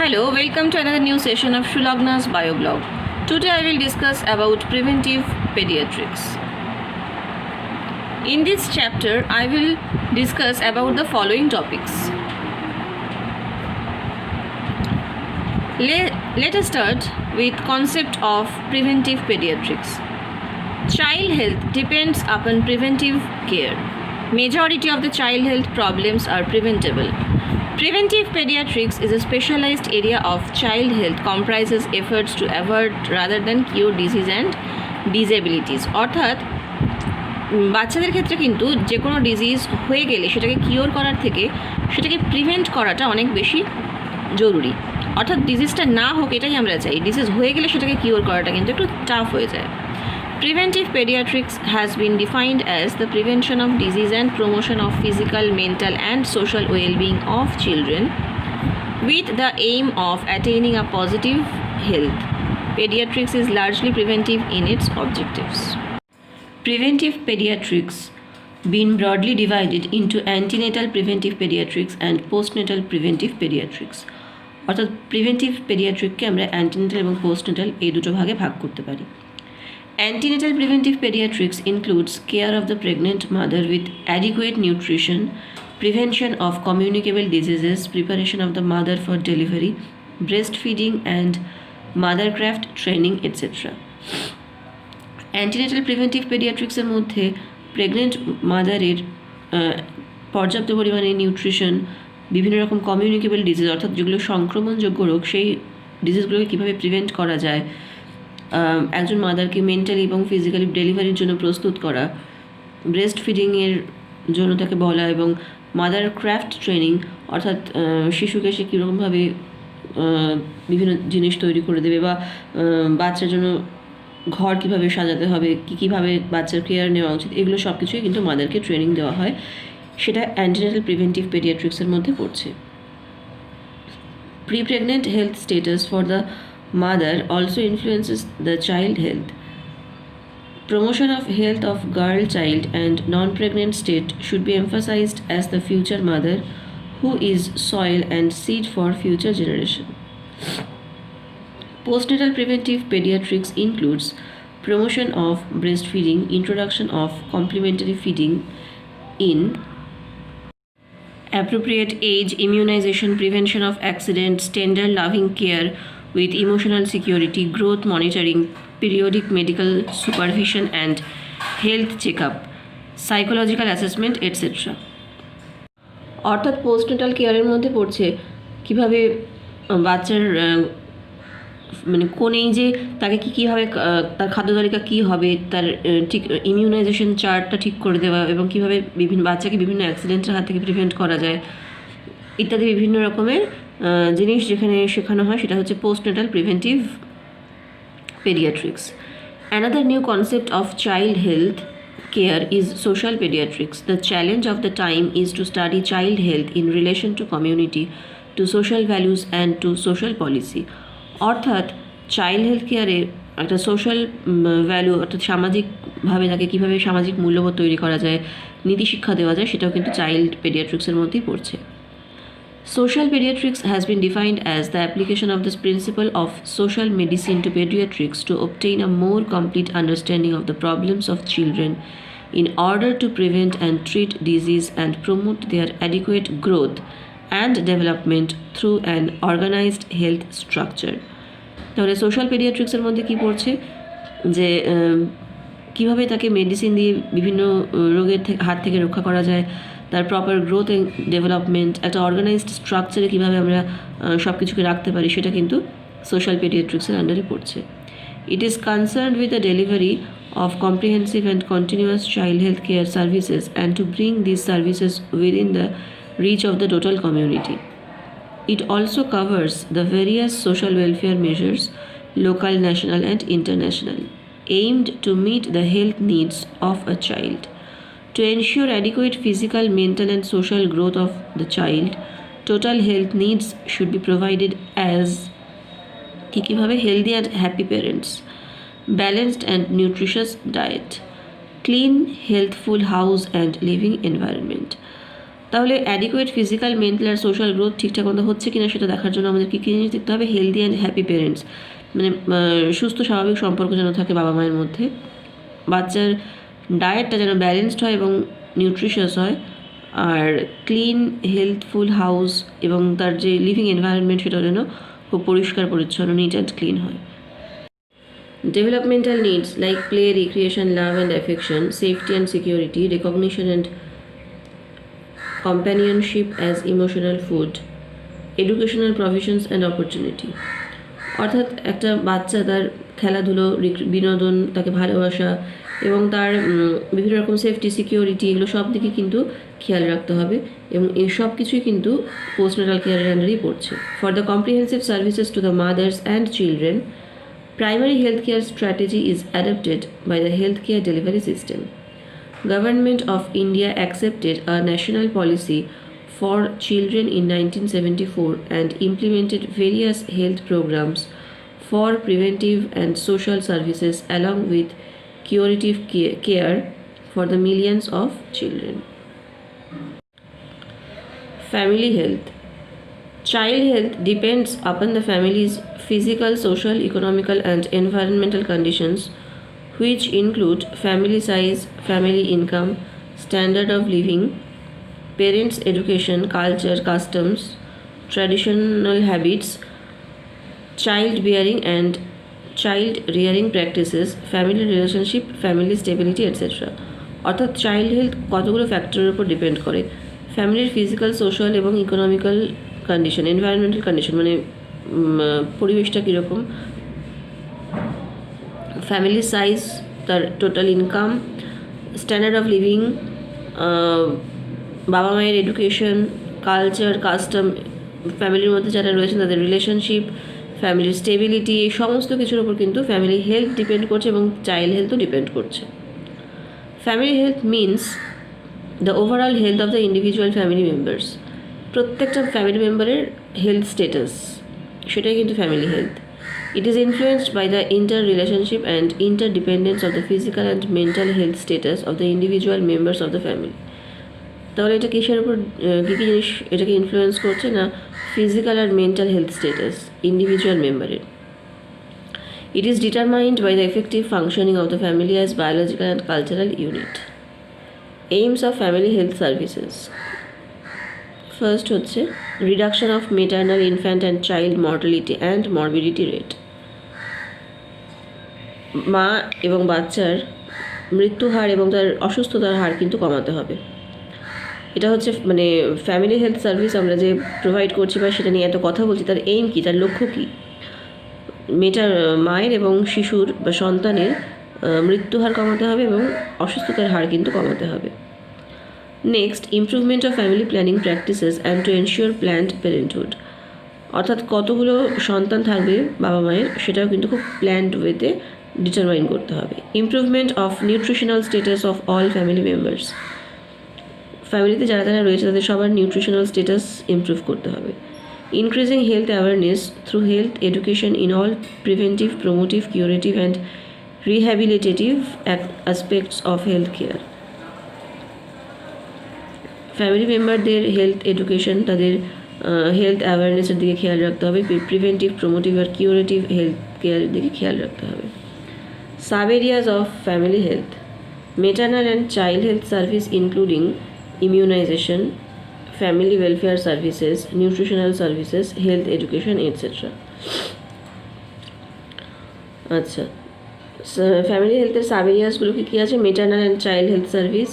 Hello, welcome to another new session of Shulagna's Bioblog. Today I will discuss about preventive pediatrics. In this chapter, I will discuss about the following topics. Let us start with concept of preventive pediatrics. Child health depends upon preventive care. Majority of the child health problems are preventable. Preventive pediatrics is a specialized area of child health comprises efforts to avoid rather than cure disease and disabilities. অর্থাৎ বাচ্চাদের ক্ষেত্রে কিন্তু যে কোনো disease হয়ে গেলে সেটাকে cure করার থেকে সেটাকে প্রিভেন্ট করাটা অনেক বেশি জরুরি। অর্থাৎ ডিজিজটা না হোক এটাই আমরা চাই, ডিজিজ হয়ে গেলে সেটাকে কিওর করাটা কিন্তু একটু টাফ হয়ে যায়। Preventive pediatrics has been defined as the prevention of disease and promotion of physical, mental and social well-being of children with the aim of attaining a positive health. Pediatrics is largely preventive in its objectives. Preventive pediatrics been broadly divided into antenatal preventive pediatrics and postnatal preventive pediatrics. অর্থাৎ preventive পেডিয়াট্রিককে আমরা antenatal এবং postnatal এই দুটো ভাগে ভাগ করতে পারি। Antenatal preventive pediatrics includes care of the pregnant mother with adequate nutrition, prevention of communicable diseases, preparation of the mother for delivery, breastfeeding and mothercraft training, etc. Antenatal preventive pediatrics এর মধ্যে pregnant মাদারের পর্যাপ্ত পরিমাণে nutrition, বিভিন্ন রকম communicable disease অর্থাৎ যেগুলো সংক্রমণযোগ্য রোগ সেই ডিজিজগুলোকে কীভাবে প্রিভেন্ট করা যায়, একজন মাদারকে মেন্টালি এবং ফিজিক্যালি ডেলিভারির জন্য প্রস্তুত করা, ব্রেস্ট ফিডিংয়ের জন্য তাকে বলা এবং মাদার ক্রাফট ট্রেনিং অর্থাৎ শিশুকে সে কীরকমভাবে বিভিন্ন জিনিস তৈরি করে দেবে বা বাচ্চার জন্য ঘর কীভাবে সাজাতে হবে, কীভাবে বাচ্চার কেয়ার নেওয়া উচিত, এগুলো সব কিছুই কিন্তু মাদারকে ট্রেনিং দেওয়া হয়। সেটা অ্যান্টিনেটাল প্রিভেন্টিভ পেডিয়াট্রিক্সের মধ্যে পড়ছে। Pre-pregnant health status for the mother also influences the child health. Promotion of health of girl child and non-pregnant state should be emphasized as the future mother who is soil and seed for future generation. Postnatal preventive pediatrics includes promotion of breastfeeding, introduction of complementary feeding in appropriate age, immunization, prevention of accidents, tender loving care with emotional security, growth monitoring, periodic medical supervision and health checkup, psychological assessment, etc. অর্থাৎ postnatal কেয়ারের মধ্যে পড়ছে কীভাবে বাচ্চার মানে কোন এজে তাকে কীভাবে তার খাদ্য তালিকা কী হবে, তার ঠিক ইমিউনাইজেশন চার্টটা ঠিক করে দেওয়া এবং কীভাবে বিভিন্ন বাচ্চাকে বিভিন্ন অ্যাক্সিডেন্টের হাত থেকে প্রিভেন্ট করা যায় ইত্যাদি বিভিন্ন রকমের জিনিস যেখানে শেখানো হয় সেটা হচ্ছে postnatal preventive pediatrics. Another new concept of child health care is social pediatrics. The challenge of the time is to study child health in relation to community, to social values and to social policy. অর্থাৎ child health কেয়ারে একটা social value অর্থাৎ সামাজিকভাবে তাকে কীভাবে সামাজিক মূল্যবোধ তৈরি করা যায়, নীতি শিক্ষা দেওয়া যায়, সেটাও কিন্তু চাইল্ড পেডিয়াট্রিক্সের মধ্যেই পড়ছে। Social pediatrics has been defined as the application of this principle of social medicine to pediatrics to obtain a more complete understanding of the problems of children in order to prevent and treat disease and promote their adequate growth and development through an organized health structure. তাহলে social পেডিয়াট্রিক্সের মধ্যে কী পড়ছে যে কীভাবে তাকে medicine দিয়ে বিভিন্ন রোগের হাত থেকে রক্ষা করা যায়, তার প্রপার গ্রোথ অ্যান্ড ডেভেলপমেন্ট, একটা অর্গানাইজড স্ট্রাকচারে কীভাবে আমরা সব কিছুকে রাখতে পারি সেটা কিন্তু সোশ্যাল পেডিয়াট্রিক্সের আন্ডারে পড়ছে। It is concerned with the delivery of comprehensive and continuous child health care services and to bring these services within the reach of the total community. It also covers the various social welfare measures, local, national and international, aimed to meet the health needs of a child. To ensure adequate physical, mental and social growth of the child, total health needs should be provided as কিভাবে healthy and happy parents, balanced and nutritious diet, clean, healthful house and living environment. তাহলে adequate physical, mental আর social growth ঠিকঠাক মতো হচ্ছে কিনা সেটা দেখার জন্য আমাদের কী কী জিনিস দেখতে হবে? হেলদি অ্যান্ড হ্যাপি পেরেন্টস, মানে সুস্থ স্বাভাবিক সম্পর্ক যেন থাকে বাবা মায়ের মধ্যে, বাচ্চার ডায়েটটা যেন ব্যালেন্সড হয় এবং নিউট্রিশিয়াস হয়, আর ক্লিন হেলথফুল হাউস এবং তার যে লিভিং এনভায়রনমেন্ট সেটা যেন খুব পরিষ্কার পরিচ্ছন্ন, নিট অ্যান্ড ক্লিন হয়। Developmental needs like play, recreation, love and affection, safety and security, recognition and companionship as emotional food, educational provisions and opportunity। অর্থাৎ একটা বাচ্চা তার খেলাধুলো, বিনোদন, তাকে ভালোবাসা এবং তার বিভিন্ন রকম সেফটি, সিকিউরিটি, এগুলো সব দিকে কিন্তু খেয়াল রাখতে হবে এবং এই সব কিছুই কিন্তু পোস্টনাটাল কেয়ারের আন্ডারেই পড়ছে। For the comprehensive services to the mother's and children, primary healthcare strategy is adopted by the healthcare delivery system. Government of India accepted a national policy for children in 1974 and implemented various health programs for preventive and social services along with curative care for the millions of children. Family health. Child health depends upon the family's physical, social, economical, and environmental conditions, which include family size, family income, standard of living, parents' education, culture, customs, traditional habits, childbearing and child rearing practices, family relationship, family stability, etc. অর্থাৎ child health কতগুলো ফ্যাক্টরের উপর depend করে? ফ্যামিলির physical, social এবং economical condition, environmental condition, মানে পরিবেশটা কীরকম, ফ্যামিলি সাইজ, তার total income, standard of living, বাবা মায়ের এডুকেশন, কালচার, কাস্টম, ফ্যামিলির মধ্যে যারা রয়েছেন তাদের রিলেশনশিপ, ফ্যামিলির স্টেবিলিটি, এই সমস্ত কিছুর উপর কিন্তু ফ্যামিলি হেলথ ডিপেন্ড করছে এবং চাইল্ড হেলথও ডিপেন্ড করছে। Family health means the overall health of the individual family members, প্রত্যেকটা ফ্যামিলি মেম্বারের হেলথ স্টেটাস, সেটাই কিন্তু family health. It is influenced by the interrelationship and interdependence of the physical and mental health status of the individual members of the family. তাহলে এটা কিসের উপর, কী কী জিনিস এটাকে ইনফ্লুয়েন্স করছে? না, ফিজিক্যাল আর মেন্টাল হেলথ স্টেটাস ইন্ডিভিজুয়াল মেম্বারের। It is determined by the effective functioning of the family as biological and cultural unit. Aims of family health services. First হচ্ছে reduction of maternal, infant and child mortality and morbidity rate. মা এবং বাচ্চার মৃত্যু হার এবং তার অসুস্থতার হার কিন্তু কমাতে হবে। এটা হচ্ছে মানে ফ্যামিলি হেলথ সার্ভিস আমরা যে প্রোভাইড করছি বা সেটা নিয়ে এত কথা বলছি, তার এইম কী, তার লক্ষ্য কী? মায়ের এবং শিশুর বা সন্তানের মৃত্যু হার কমাতে হবে এবং অসুস্থতার হার কিন্তু কমাতে হবে। Next, improvement of family planning practices and to ensure planned parenthood, অর্থাৎ কতগুলো সন্তান থাকবে বাবা মায়ের সেটাও কিন্তু খুব প্ল্যান্ড ওয়েতে ডিটারমাইন করতে হবে। Improvement of nutritional status of all family members, ফ্যামিলিতে যারা যারা রয়েছে তাদের সবার নিউট্রিশনাল স্টেটাস ইমপ্রুভ করতে হবে। Increasing health awareness through health education in all preventive, promotive, curative and rehabilitative aspects of health care. Family মেম্বারদের হেলথ এডুকেশন, তাদের হেলথ অ্যাওয়ারনেসের দিকে খেয়াল রাখতে হবে, প্রিভেন্টিভ, প্রমোটিভ আর কিউরেটিভ হেলথ কেয়ারের দিকে খেয়াল রাখতে হবে। Sub areas of family health, maternal and child health service including immunization, family welfare services, nutritional services, health education, etc. আচ্ছা, ফ্যামিলি হেলথের সাব এরিয়াসগুলো কী আছে? Maternal and child health service,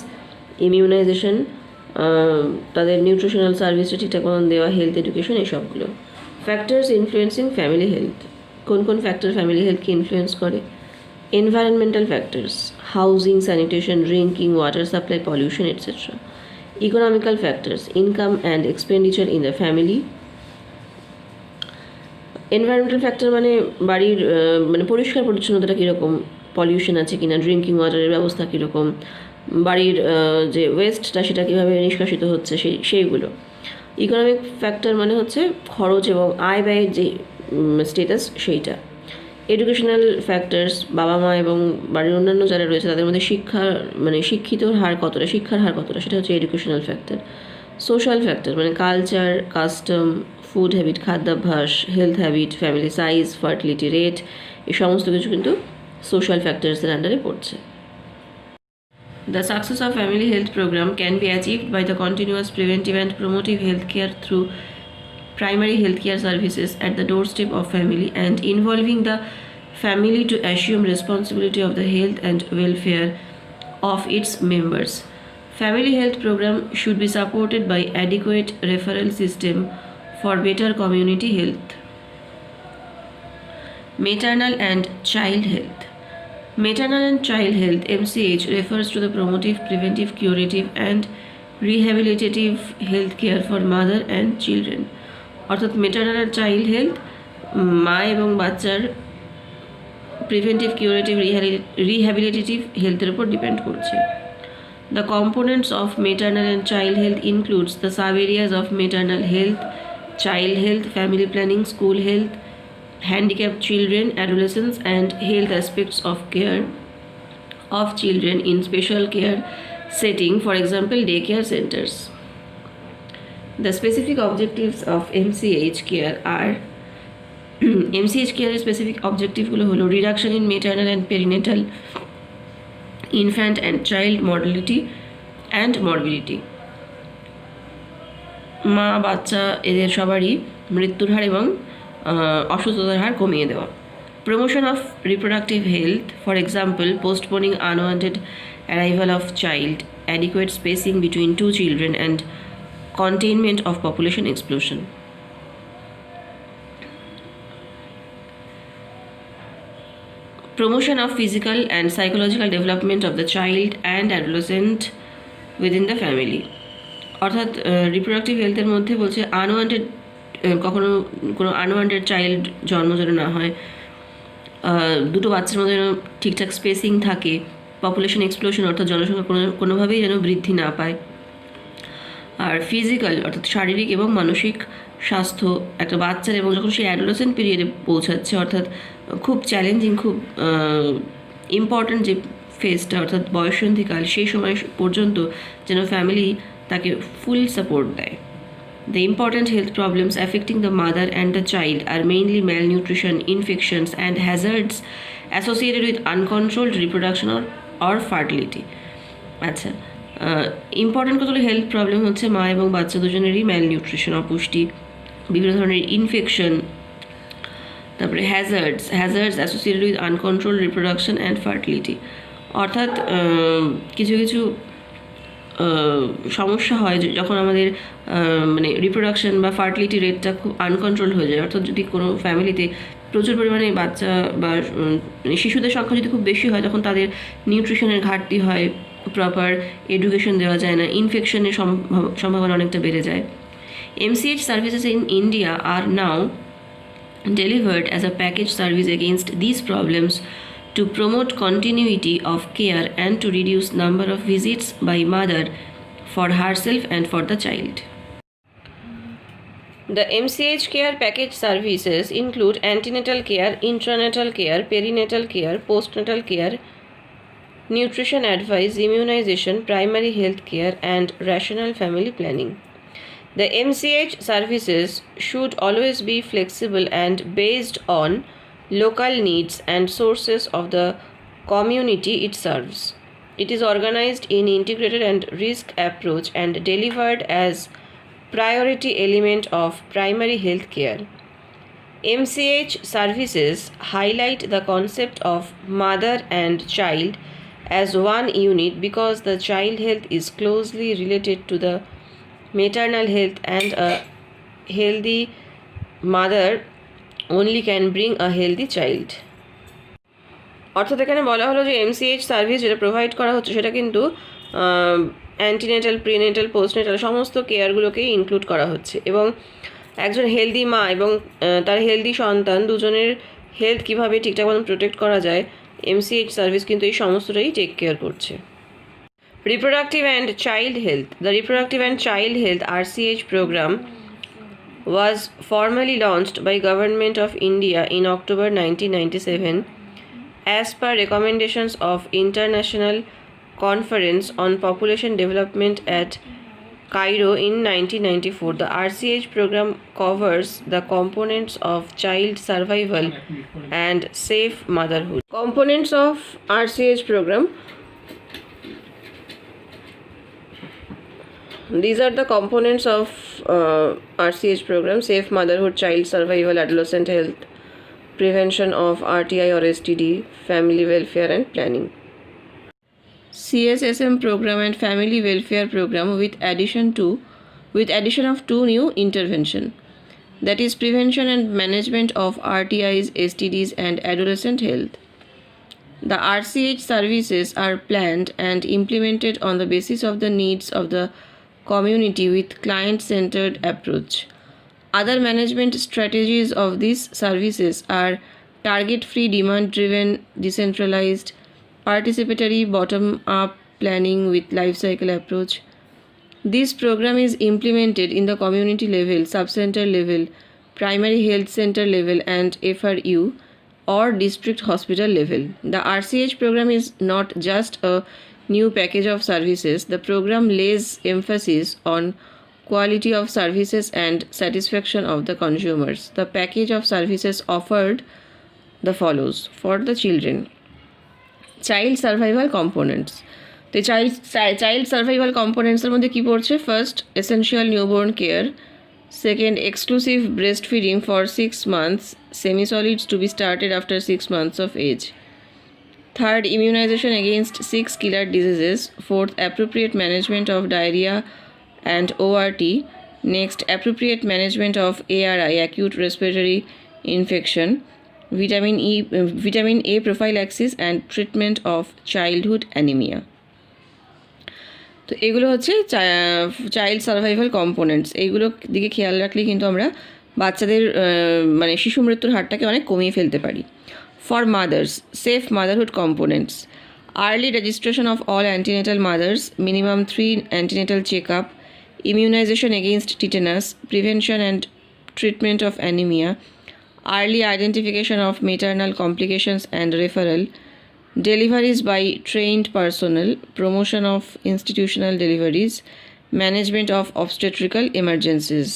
immunisation, তাদের নিউট্রিশনাল সার্ভিসটা ঠিকঠাক মতন দেওয়া, হেলথ এডুকেশন, এইসবগুলো। ফ্যাক্টরস ইনফ্লুয়েন্সিং ফ্যামিলি হেলথ, কোন কোন ফ্যাক্টর ফ্যামিলি হেলথকে ইনফ্লুয়েন্স করে? Environmental factors, housing, sanitation, drinking water supply, pollution, etc. Economical factors, income and expenditure in the family. Environmental factor মানে বাড়ির মানে পরিষ্কার পরিচ্ছন্নতাটা কীরকম, পলিউশন আছে কিনা, ড্রিঙ্কিং ওয়াটারের ব্যবস্থা কীরকম, বাড়ির যে ওয়েস্টটা সেটা কীভাবে নিষ্কাশিত হচ্ছে সেইগুলো। ইকোনমিক ফ্যাক্টর মানে হচ্ছে খরচ এবং আয় ব্যয়ের যে স্টেটাস সেইটা। এডুকেশনাল ফ্যাক্টরস, বাবা মা এবং বাড়ির অন্যান্য যারা রয়েছে তাদের মধ্যে শিক্ষার হার কতটা, সেটা হচ্ছে এডুকেশনাল ফ্যাক্টর। সোশ্যাল ফ্যাক্টর মানে কালচার, কাস্টম, ফুড হ্যাবিট, খাদ্যাভ্যাস, health habit, family size, fertility rate, এই সমস্ত কিছু কিন্তু সোশ্যাল ফ্যাক্টরসের আন্ডারে পড়ছে। The success of family health program can be achieved by the continuous preventive and promotive health care through primary healthcare services at the doorstep of family and involving the family to assume responsibility of the health and welfare of its members. Family health program should be supported by adequate referral system for better community health. Maternal and child health. Maternal and child health MCH refers to the promotive, preventive, curative and rehabilitative health care for mother and children. অর্থাৎ মেটারনাল আর child health মা এবং বাচ্চার preventive, curative, রিহ্যাবিলিটেটিভ হেলথের উপর depend করছে। The components of maternal and child health includes the sub areas of maternal health, child health, family planning, school health, handicapped children, adolescents, and health aspects of care of children in special care setting, for example, daycare centers. The specific objectives of MCH care are MCH care specific objective গুলো হলো reduction in maternal and perinatal, infant and child mortality and morbidity. মা বাচ্চা এদের সবারই মৃত্যুর হার এবং অসুস্থতার হার কমিয়ে দেওয়া। Promotion of reproductive health, for example postponing unwanted arrival of child, adequate spacing between two children and containment of population explosion. Promotion of physical and psychological development of the child and adolescent within the family. অর্থাৎ reproductive হেলথের মধ্যে বলছে unwanted, কখনো কোনো unwanted child জন্ম যেন না হয়, দুটো বাচ্চার মধ্যে যেন ঠিকঠাক স্পেসিং থাকে, পপুলেশন এক্সপ্লোশন অর্থাৎ জনসংখ্যা কোনোভাবেই যেন বৃদ্ধি না পায়। আর ফিজিক্যাল অর্থাৎ শারীরিক এবং মানসিক স্বাস্থ্য একটা বাচ্চার, এবং যখন সে অ্যাডোলেসেন্ট পিরিয়ডে পৌঁছাচ্ছে অর্থাৎ খুব চ্যালেঞ্জিং, খুব ইম্পর্ট্যান্ট যে ফেজটা অর্থাৎ বয়ঃসন্ধিকাল, সেই সময় পর্যন্ত যেন ফ্যামিলি তাকে ফুল সাপোর্ট দেয়। The important health problems affecting the mother and the child are mainly malnutrition, infections and hazards associated with uncontrolled reproduction or fertility. আচ্ছা, ইম্পর্টেন্ট কতগুলো হেলথ প্রবলেম হচ্ছে মা এবং বাচ্চা দুজনেরই ম্যালনিউট্রিশন, অপুষ্টি, বিভিন্ন ধরনের ইনফেকশন, তারপরে hazards associated with uncontrolled reproduction and fertility. অর্থাৎ কিছু কিছু সমস্যা হয় যখন আমাদের মানে রিপ্রোডাকশন বা ফার্টিলিটি রেটটা খুব আনকন্ট্রোল হয়ে যায়। অর্থাৎ যদি কোনো ফ্যামিলিতে প্রচুর পরিমাণে বাচ্চা বা শিশুদের সংখ্যা যদি খুব বেশি হয়, তখন তাদের নিউট্রিশনের ঘাটতি হয়, প্রপার এডুকেশন দেওয়া যায় না, ইনফেকশনের সম্ভাবনা অনেকটা বেড়ে যায়। MCH services in India are now delivered as a package service against these problems to promote continuity of care and to reduce number of visits by mother for herself and for the child. The MCH care package services include antenatal care, intranatal care, perinatal care, postnatal care, nutrition advice, immunization, primary health care, and rational family planning. The MCH services should always be flexible and based on local needs and sources of the community it serves. It is organized in integrated and risk approach and delivered as priority element of primary health care. MCH services highlight the concept of mother and child as one unit because the child health is closely related to the maternal health, and a healthy mother only can bring a healthy child. অর্থাৎ এখানে বলা হলো যে MCH service যেটা provide করা হচ্ছে সেটা কিন্তু অ্যান্টিনেটাল, প্রিনেটাল, পোস্টনেটাল সমস্ত কেয়ারগুলোকেই ইনক্লুড করা হচ্ছে, এবং একজন হেলদি মা এবং তার হেলদি সন্তান দুজনের হেলথ কীভাবে ঠিকঠাক মতন প্রোটেক্ট করা যায়, MCH সার্ভিস কিন্তু এই সমস্তটাই টেক কেয়ার করছে। Reproductive and Child Health. The Reproductive and Child Health RCH program was formally launched by Government of India in October 1997 as per recommendations of International Conference on Population Development at Cairo in 1994. The RCH program covers the components of child survival and safe motherhood. Components of RCH program. These are the components of RCH program: safe motherhood, child survival, adolescent health, prevention of RTI or STD, family welfare and planning. CSSM program and family welfare program with addition of two new intervention, that is prevention and management of RTIs, STDs and adolescent health. The RCH services are planned and implemented on the basis of the needs of the community with client-centered approach. Other management strategies of these services are target-free, demand-driven, decentralized, participatory, bottom-up planning with life cycle approach. This program is implemented in the community level, sub-center level, primary health center level and FRU or district hospital level. The RCH program is not just a new package of services. The program lays emphasis on quality of services and satisfaction of the consumers. The package of services offered the follows for the children. Child survival components. The child survival components এর মধ্যে কি পড়ছে? First, essential newborn care. Second, exclusive breastfeeding for 6 months, semi-solids to be started after 6 months of age. Third, immunization against 6 killer diseases. Fourth, appropriate management of diarrhea and ORT. Next, appropriate management of ARI, acute respiratory infection. Vitamin A prophylaxis and treatment of childhood anemia. তো এগুলো হচ্ছে child survival components. এইগুলো দিকে খেয়াল রাখলে কিন্তু আমরা বাচ্চাদের মানে শিশু মৃত্যুর হারটাকে অনেক কমিয়ে ফেলতে পারি। For mothers, safe motherhood components, early registration of all antenatal mothers, minimum 3 antenatal check up, immunization against tetanus, prevention and treatment of anemia, early identification of maternal complications and referral, deliveries by trained personnel, promotion of institutional deliveries, management of obstetrical emergencies,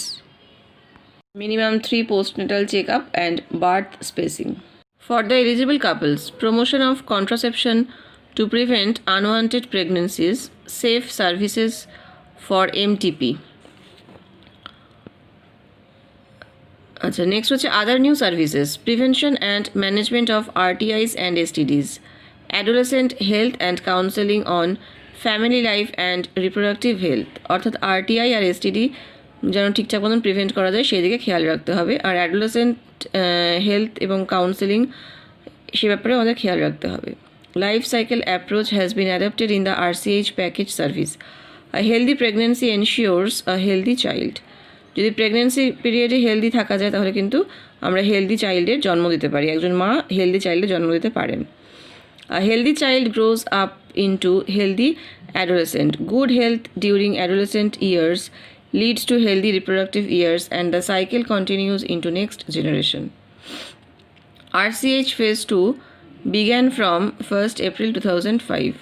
minimum 3 postnatal checkup and birth spacing. For the eligible couples, promotion of contraception to prevent unwanted pregnancies, safe services for MTP. Next হচ্ছে other new services, prevention and management of RTIs and STDs, adolescent health and counseling on family life and reproductive health, অর্থাৎ RTI আর STD যেন ঠিকঠাক মতন prevent করা যায় সেই দিকে খেয়াল রাখতে হবে। আর অ্যাডোলেসেন্ট হেলথ এবং কাউন্সেলিং সে ব্যাপারে আমাদের খেয়াল রাখতে হবে। Life cycle approach has been adapted in the RCH package service. A healthy pregnancy ensures a healthy child. যদি প্রেগনেন্সি পিরিয়ডে হেলদি থাকা যায় তাহলে কিন্তু আমরা হেলদি চাইল্ডের জন্ম দিতে পারি, একজন মা হেলদি চাইল্ডের জন্ম দিতে পারেন। A healthy child grows up into healthy adolescent. Good health during adolescent years leads to healthy reproductive years and the cycle continues into next generation. RCH Phase 2 began from 1st April 2005.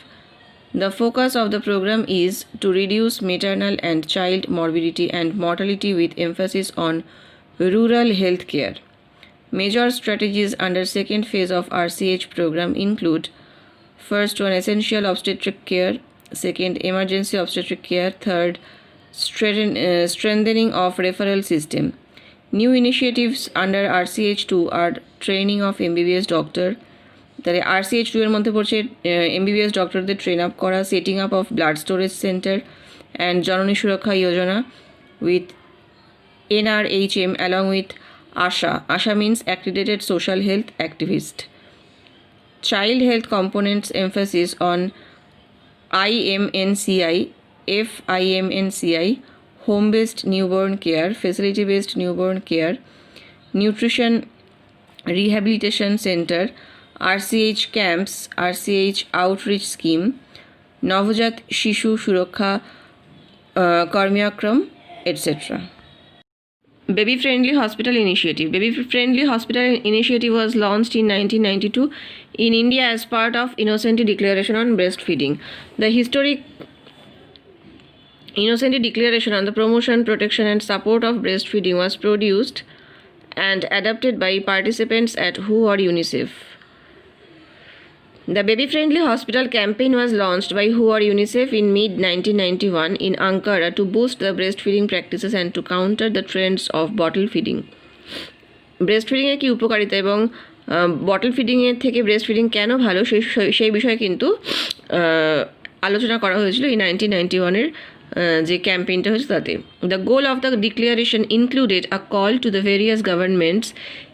The focus of the program is to reduce maternal and child morbidity and mortality with emphasis on rural health care. Major strategies under second phase of RCH program include: first one, essential obstetric care; second, emergency obstetric care; third, strengthening of referral system. New initiatives under RCH2 are training of MBBS doctor. তাহলে RCH2 এর মধ্যে পড়ছে MBBS ডক্টরদের train up করা, setting up of blood storage centre and জননী সুরক্ষা যোজনা with NRHM along with ASHA. ASHA means Accredited Social Health Activist. Child health components emphasis on IMNCI, FIMNCI, home-based newborn care, facility-based newborn care, nutrition rehabilitation center, RCH camps, RCH outreach scheme, Navajat Shishu Shurakha Karmyakram, etc. Baby Friendly Hospital Initiative. Baby Friendly Hospital Initiative was launched in 1992 in India as part of Innocenti Declaration on Breastfeeding. The Innocently Declaration on the Promotion, Protection and Support of Breastfeeding was produced and adopted by participants at WHO or UNICEF. The Baby Friendly Hospital campaign was launched by WHO or UNICEF in mid-1991 in Ankara to boost the breastfeeding practices and to counter the trends of bottle feeding. ব্রেস্টফিডিংয়ের কী উপকারিতা এবং bottle ফিডিংয়ের থেকে breastfeeding কেন ভালো সেই বিষয়ে কিন্তু আলোচনা করা হয়েছিল এই 1991-এর যে ক্যাম্পেইনটা হয়েছে তাতে। The goal of the declaration included a call to the various governments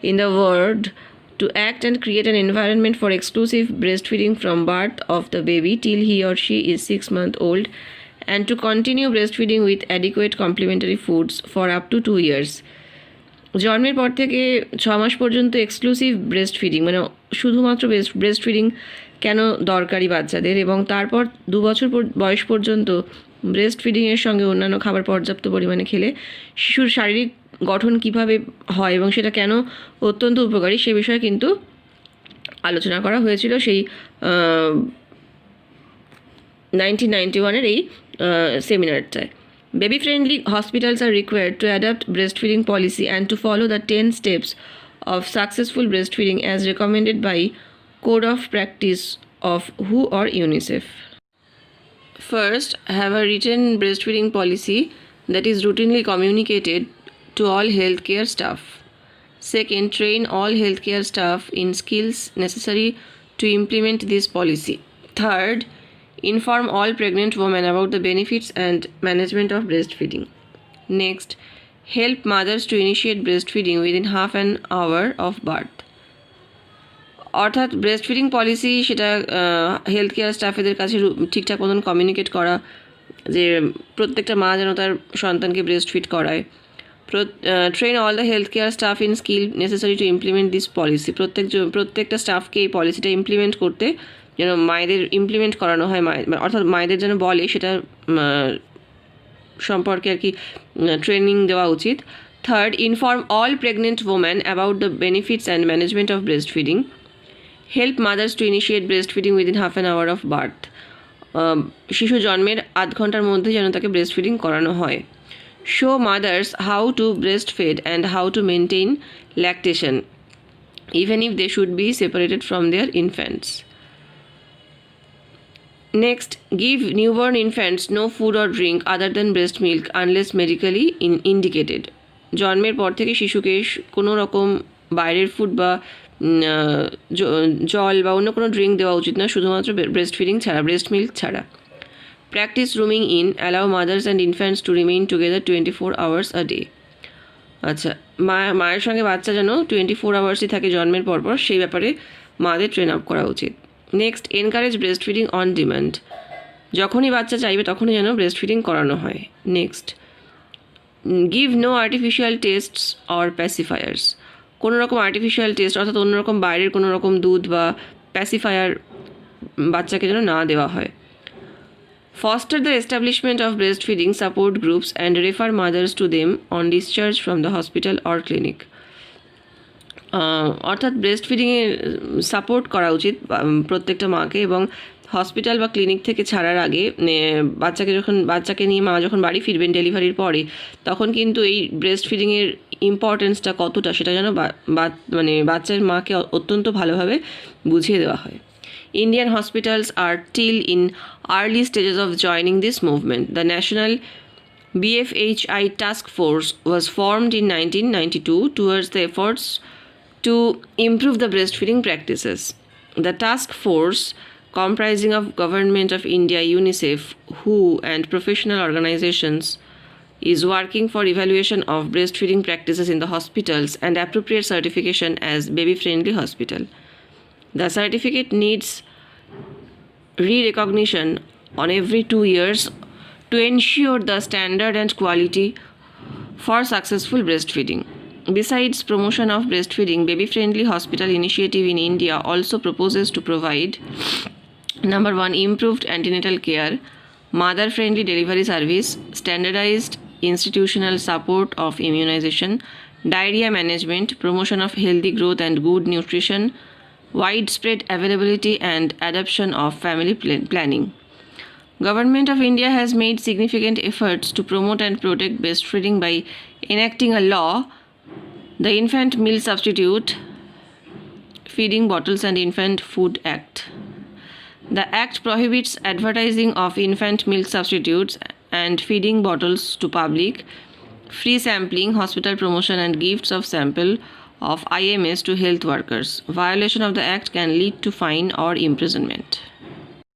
in the world to act and create an environment for exclusive breastfeeding from birth of the baby till he or she is 6 months old and to continue breastfeeding with adequate complementary foods for up to 2 years. জন্মের পর থেকে 6 মাস পর্যন্ত exclusive breast feeding মানে শুধুমাত্র breast feeding কেন দরকারি বাচ্চাদের এবং তারপর 2 বছর বয়স পর্যন্ত ব্রেস্ট ফিডিংয়ের সঙ্গে অন্যান্য খাবার পর্যাপ্ত পরিমাণে খেলে শিশুর শারীরিক গঠন কিভাবে হয় এবং সেটা কেন অত্যন্ত উপকারী সে বিষয়ে কিন্তু আলোচনা করা হয়েছিল সেই 1991-এর এই সেমিনারটায়। Baby friendly hospitals are required to adopt breastfeeding policy and to follow the 10 steps of successful breastfeeding as recommended by Code of Practice of WHO or UNICEF. First, have a written breastfeeding policy that is routinely communicated to all healthcare staff. Second, train all healthcare staff in skills necessary to implement this policy. Third, inform all pregnant women about the benefits and management of breastfeeding. Next, help mothers to initiate breastfeeding within half an hour of birth. অর্থাৎ breastfeeding policy সেটা health care স্টাফেদের কাছে ঠিকঠাক মতন communicate করা যে প্রত্যেকটা মা যেন তার সন্তানকে ব্রেস্টফিড করায়। Train all the health care staff in skill necessary to implement this policy প্রত্যেকটা স্টাফকে এই পলিসিটা ইমপ্লিমেন্ট করতে যেন মায়েদের ইমপ্লিমেন্ট করানো হয় অর্থাৎ মায়েদের যেন বলে সেটা সম্পর্কে আর কি ট্রেনিং দেওয়া উচিত। Third, inform all pregnant women about the benefits and management of breast feeding. Help mothers to initiate breast feeding within half an hour of birth. শিশু জন্মের আধ ঘন্টার মধ্যে যেন তাকে ব্রেস্ট ফিডিং করানো হয়। Show mothers how to breast feed and how to maintain lactation even if they should be separated from their infants. Next, give newborn infants no food or drink other than breast milk unless medically indicated. জন্মের পর থেকে শিশুকে কোনো রকম বাইরের food বা জল বা অন্য কোনো ড্রিঙ্ক দেওয়া উচিত না শুধুমাত্র ব্রেস্ট ফিডিং ছাড়া ব্রেস্ট মিল্ক ছাড়া। Practice roaming in allow mother's and infants to remain together 24 hours a day. আচ্ছা, মায়ের সঙ্গে বাচ্চা যেন 24 আওয়ার্সই থাকে জন্মের পরপর সেই ব্যাপারে মাদের ট্রেন আপ করা উচিত। Next, encourage breast feeding on demand. যখনই বাচ্চা চাইবে তখনই যেন ব্রেস্ট ফিডিং করানো হয়। Next, give no artificial teats or pacifiers. কোনো রকম আর্টিফিশিয়াল টেস্ট অর্থাৎ অন্য রকম বাইরের কোনো রকম দুধ বা প্যাসিফায়ার বাচ্চাকে যেন না দেওয়া হয়। Foster the establishment of breast feeding support groups and refer mothers to them on discharge from the hospital or clinic. অর্থাৎ ব্রেস্ট ফিডিংয়ে সাপোর্ট করা উচিত প্রত্যেকটা মাকে এবং হসপিটাল বা ক্লিনিক থেকে ছাড়ার আগে বাচ্চাকে নিয়ে মা যখন বাড়ি ফিরবেন ডেলিভারির পরে তখন কিন্তু এই ব্রেস্ট ফিডিংয়ের ইম্পর্টেন্সটা কতটা সেটা যেন মানে বাচ্চার মাকে অত্যন্ত ভালোভাবে বুঝিয়ে দেওয়া হয়। Indian hospitals are still in early stages of joining this movement. The National BFHI Task Force was formed in 1992 towards the efforts to improve the breastfeeding practices. The task force, comprising of Government of India, UNICEF, WHO and professional organizations, is working for evaluation of breastfeeding practices in the hospitals and appropriate certification as baby-friendly hospital. The certificate needs re-recognition on every 2 years to ensure the standard and quality for successful breastfeeding. Besides promotion of breastfeeding, baby-friendly hospital initiative in India also proposes to provide number 1, improved antenatal care, mother-friendly delivery service, standardized institutional support of immunization, diarrhea management, promotion of healthy growth and good nutrition, widespread availability and adoption of family planning. Government of India has made significant efforts to promote and protect breastfeeding by enacting a law, the Infant Milk Substitute Feeding Bottles and Infant Food Act. The Act prohibits advertising of infant milk substitutes and feeding bottles to public, free sampling, hospital promotion and gifts of sample of IMS to health workers. Violation of the Act can lead to fine or imprisonment.